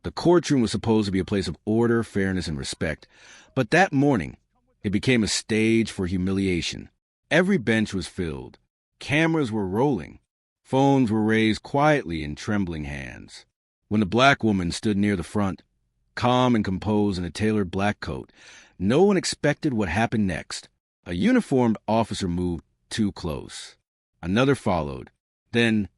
The courtroom was supposed to be a place of order, fairness, and respect, but that morning, it became a stage for humiliation. Every bench was filled. Cameras were rolling. Phones were raised quietly in trembling hands. When the black woman stood near the front, calm and composed in a tailored black coat, no one expected what happened next. A uniformed officer moved too close. Another followed. Then,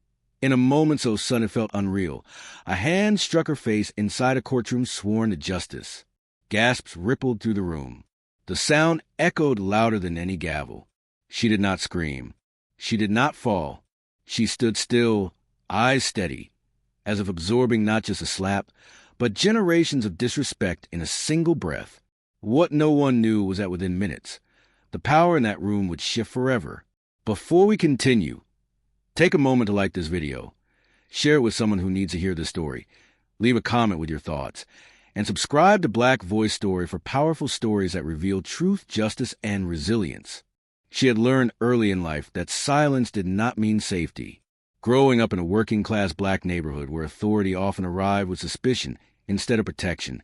in a moment so sudden it felt unreal, a hand struck her face inside a courtroom sworn to justice. Gasps rippled through the room. The sound echoed louder than any gavel. She did not scream. She did not fall. She stood still, eyes steady, as if absorbing not just a slap, but generations of disrespect in a single breath. What no one knew was that within minutes, the power in that room would shift forever. Before we continue, take a moment to like this video, share it with someone who needs to hear this story, leave a comment with your thoughts, and subscribe to Black Voice Story for powerful stories that reveal truth, justice, and resilience. She had learned early in life that silence did not mean safety. Growing up in a working-class black neighborhood where authority often arrived with suspicion instead of protection,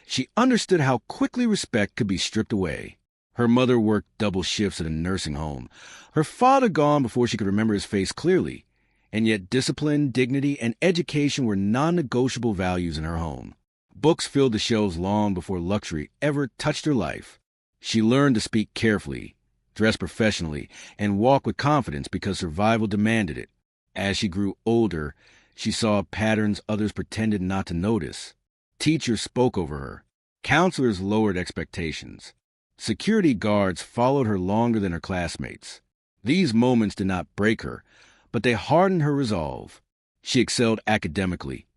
she understood how quickly respect could be stripped away. Her mother worked double shifts at a nursing home, her father gone before she could remember his face clearly, and yet discipline, dignity, and education were non-negotiable values in her home. Books filled the shelves long before luxury ever touched her life. She learned to speak carefully, dress professionally, and walk with confidence because survival demanded it. As she grew older, she saw patterns others pretended not to notice. Teachers spoke over her. Counselors lowered expectations. Security guards followed her longer than her classmates. These moments did not break her, but they hardened her resolve. She excelled academically,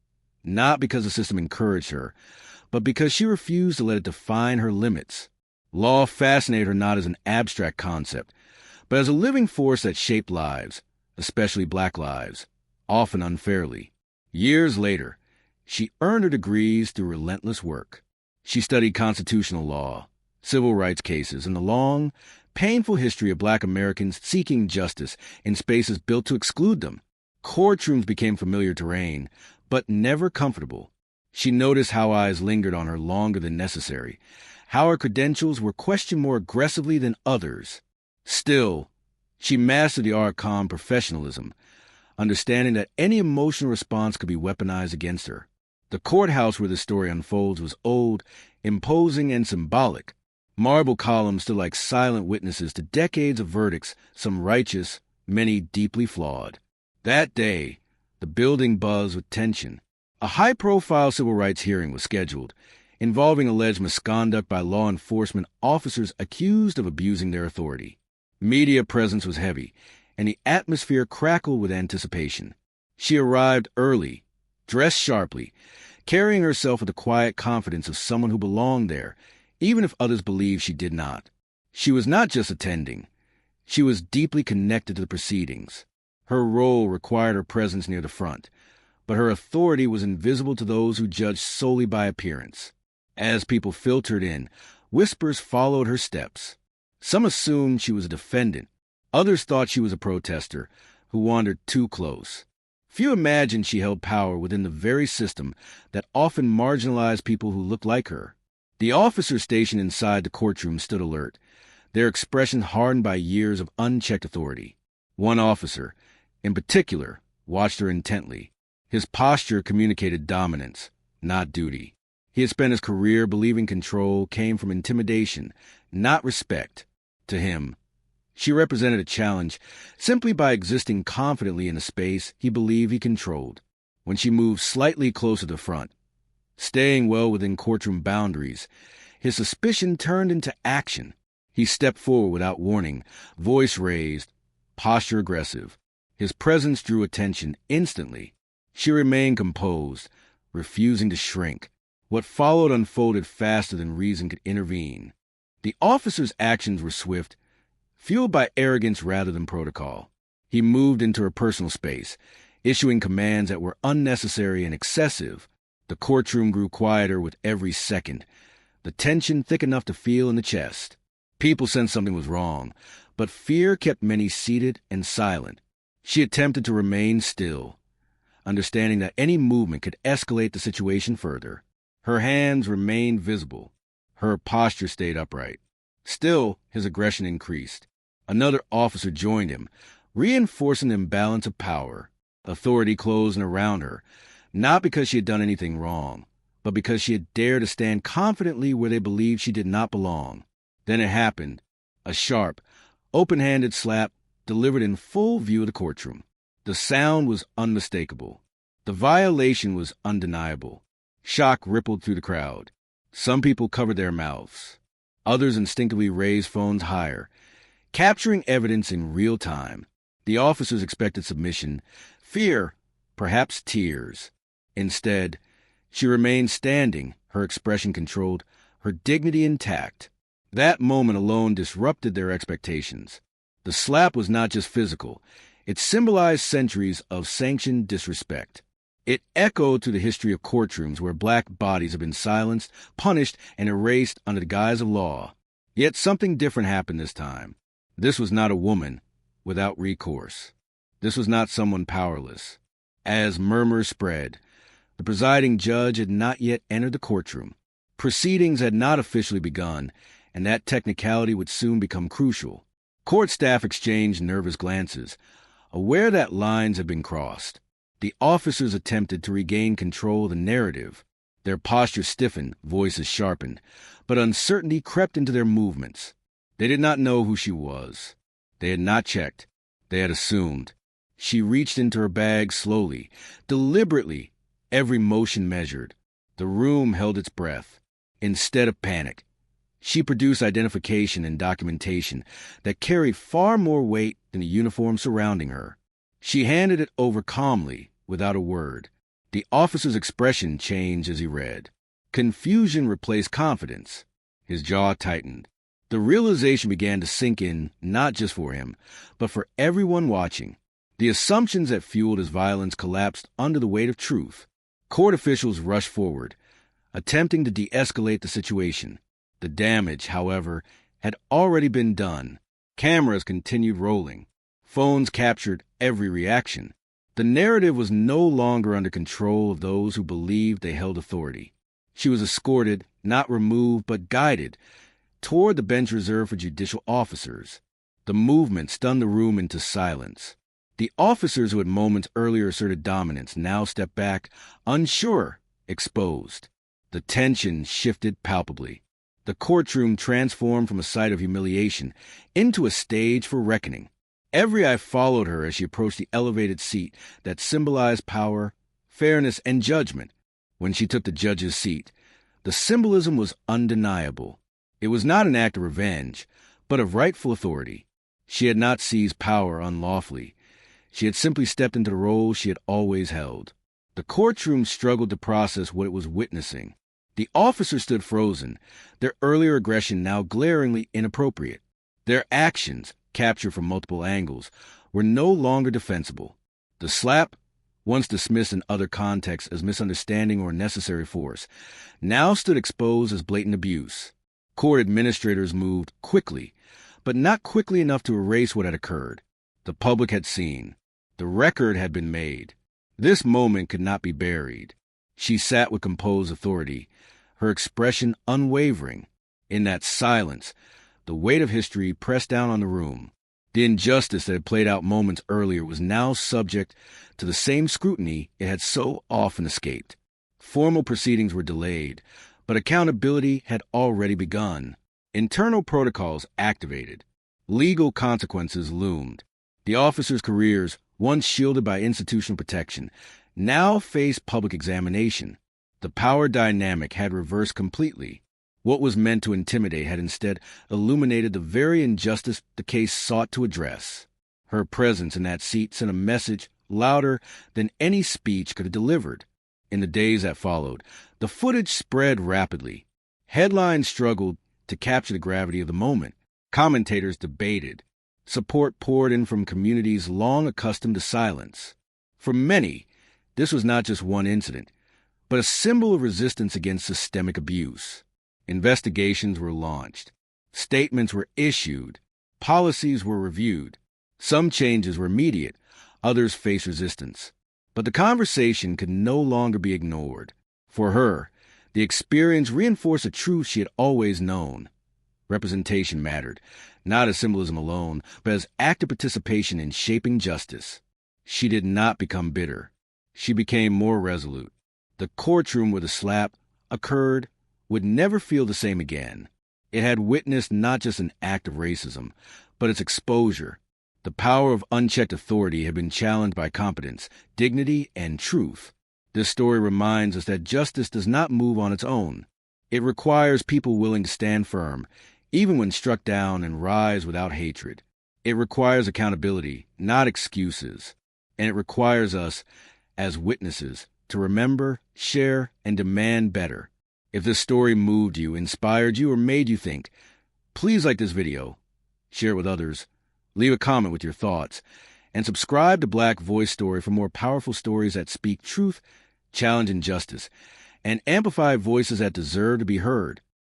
not because the system encouraged her, but because she refused to let it define her limits. Law fascinated her not as an abstract concept, but as a living force that shaped lives, especially black lives, often unfairly. Years later, she earned her degrees through relentless work. She studied constitutional law, civil rights cases, and the long, painful history of black Americans seeking justice in spaces built to exclude them. Courtrooms became familiar terrain, but never comfortable. She noticed how eyes lingered on her longer than necessary, how her credentials were questioned more aggressively than others. Still, she mastered the art of calm professionalism, understanding that any emotional response could be weaponized against her. The courthouse where the story unfolds was old, imposing, and symbolic. Marble columns stood like silent witnesses to decades of verdicts, some righteous, many deeply flawed. That day, the building buzzed with tension. A high-profile civil rights hearing was scheduled, involving alleged misconduct by law enforcement officers accused of abusing their authority. Media presence was heavy, and the atmosphere crackled with anticipation. She arrived early, dressed sharply, carrying herself with the quiet confidence of someone who belonged there, even if others believed she did not. She was not just attending. She was deeply connected to the proceedings. Her role required her presence near the front, but her authority was invisible to those who judged solely by appearance. As people filtered in, whispers followed her steps. Some assumed she was a defendant. Others thought she was a protester who wandered too close. Few imagined she held power within the very system that often marginalized people who looked like her. The officers stationed inside the courtroom stood alert, their expressions hardened by years of unchecked authority. One officer, in particular, watched her intently. His posture communicated dominance, not duty. He had spent his career believing control came from intimidation, not respect. To him, she represented a challenge simply by existing confidently in a space he believed he controlled. When she moved slightly closer to the front, staying well within courtroom boundaries, his suspicion turned into action. He stepped forward without warning, voice raised, posture aggressive. His presence drew attention instantly. She remained composed, refusing to shrink. What followed unfolded faster than reason could intervene. The officer's actions were swift, fueled by arrogance rather than protocol. He moved into her personal space, issuing commands that were unnecessary and excessive. The courtroom grew quieter with every second, the tension thick enough to feel in the chest. People sensed something was wrong, but fear kept many seated and silent. She attempted to remain still. understanding that any movement could escalate the situation further. Her hands remained visible. Her posture stayed upright. Still, his aggression increased. Another officer joined him, reinforcing the imbalance of power. Authority closed in around her, not because she had done anything wrong, but because she had dared to stand confidently where they believed she did not belong. Then it happened. A sharp, open-handed slap delivered in full view of the courtroom. The sound was unmistakable. The violation was undeniable. Shock rippled through the crowd. Some people covered their mouths. Others instinctively raised phones higher, capturing evidence in real time. The officers expected submission, fear, perhaps tears. Instead, she remained standing, her expression controlled, her dignity intact. That moment alone disrupted their expectations. The slap was not just physical. It symbolized centuries of sanctioned disrespect. It echoed through the history of courtrooms where black bodies have been silenced, punished, and erased under the guise of law. Yet something different happened this time. This was not a woman without recourse. This was not someone powerless. As murmurs spread, the presiding judge had not yet entered the courtroom. Proceedings had not officially begun, and that technicality would soon become crucial. Court staff exchanged nervous glances, aware that lines had been crossed. The officers attempted to regain control of the narrative. Their posture stiffened, voices sharpened, but uncertainty crept into their movements. They did not know who she was. They had not checked. They had assumed. She reached into her bag slowly, deliberately, every motion measured. The room held its breath. Instead of panic, she produced identification and documentation that carried far more weight than the uniform surrounding her. She handed it over calmly, without a word. The officer's expression changed as he read. Confusion replaced confidence. His jaw tightened. The realization began to sink in, not just for him, but for everyone watching. The assumptions that fueled his violence collapsed under the weight of truth. Court officials rushed forward, attempting to de-escalate the situation. The damage, however, had already been done. Cameras continued rolling. Phones captured every reaction. The narrative was no longer under control of those who believed they held authority. She was escorted, not removed, but guided, toward the bench reserved for judicial officers. The movement stunned the room into silence. The officers who had moments earlier asserted dominance now stepped back, unsure, exposed. The tension shifted palpably. The courtroom transformed from a site of humiliation into a stage for reckoning. Every eye followed her as she approached the elevated seat that symbolized power, fairness, and judgment. When she took the judge's seat, the symbolism was undeniable. It was not an act of revenge, but of rightful authority. She had not seized power unlawfully. She had simply stepped into the role she had always held. The courtroom struggled to process what it was witnessing. The officers stood frozen, their earlier aggression now glaringly inappropriate. Their actions, captured from multiple angles, were no longer defensible. The slap, once dismissed in other contexts as misunderstanding or necessary force, now stood exposed as blatant abuse. Court administrators moved quickly, but not quickly enough to erase what had occurred. The public had seen. The record had been made. This moment could not be buried. She sat with composed authority, her expression unwavering. In that silence, the weight of history pressed down on the room. The injustice that had played out moments earlier was now subject to the same scrutiny it had so often escaped. Formal proceedings were delayed, but accountability had already begun. Internal protocols activated. Legal consequences loomed. The officers' careers, once shielded by institutional protection, now faced public examination. The power dynamic had reversed completely. What was meant to intimidate had instead illuminated the very injustice the case sought to address. Her presence in that seat sent a message louder than any speech could have delivered. In the days that followed, the footage spread rapidly. Headlines struggled to capture the gravity of the moment. Commentators debated. Support poured in from communities long accustomed to silence. For many, this was not just one incident, but a symbol of resistance against systemic abuse. Investigations were launched. Statements were issued. Policies were reviewed. Some changes were immediate. Others faced resistance. But the conversation could no longer be ignored. For her, the experience reinforced a truth she had always known. Representation mattered, not as symbolism alone, but as active participation in shaping justice. She did not become bitter. She became more resolute. The courtroom where the slap occurred would never feel the same again. It had witnessed not just an act of racism, but its exposure. The power of unchecked authority had been challenged by competence, dignity, and truth. This story reminds us that justice does not move on its own. It requires people willing to stand firm, even when struck down, and rise without hatred. It requires accountability, not excuses. And it requires us, as witnesses, to remember, share, and demand better. If this story moved you, inspired you, or made you think, please like this video, share it with others, leave a comment with your thoughts, and subscribe to Black Voice Story for more powerful stories that speak truth, challenge injustice, and amplify voices that deserve to be heard.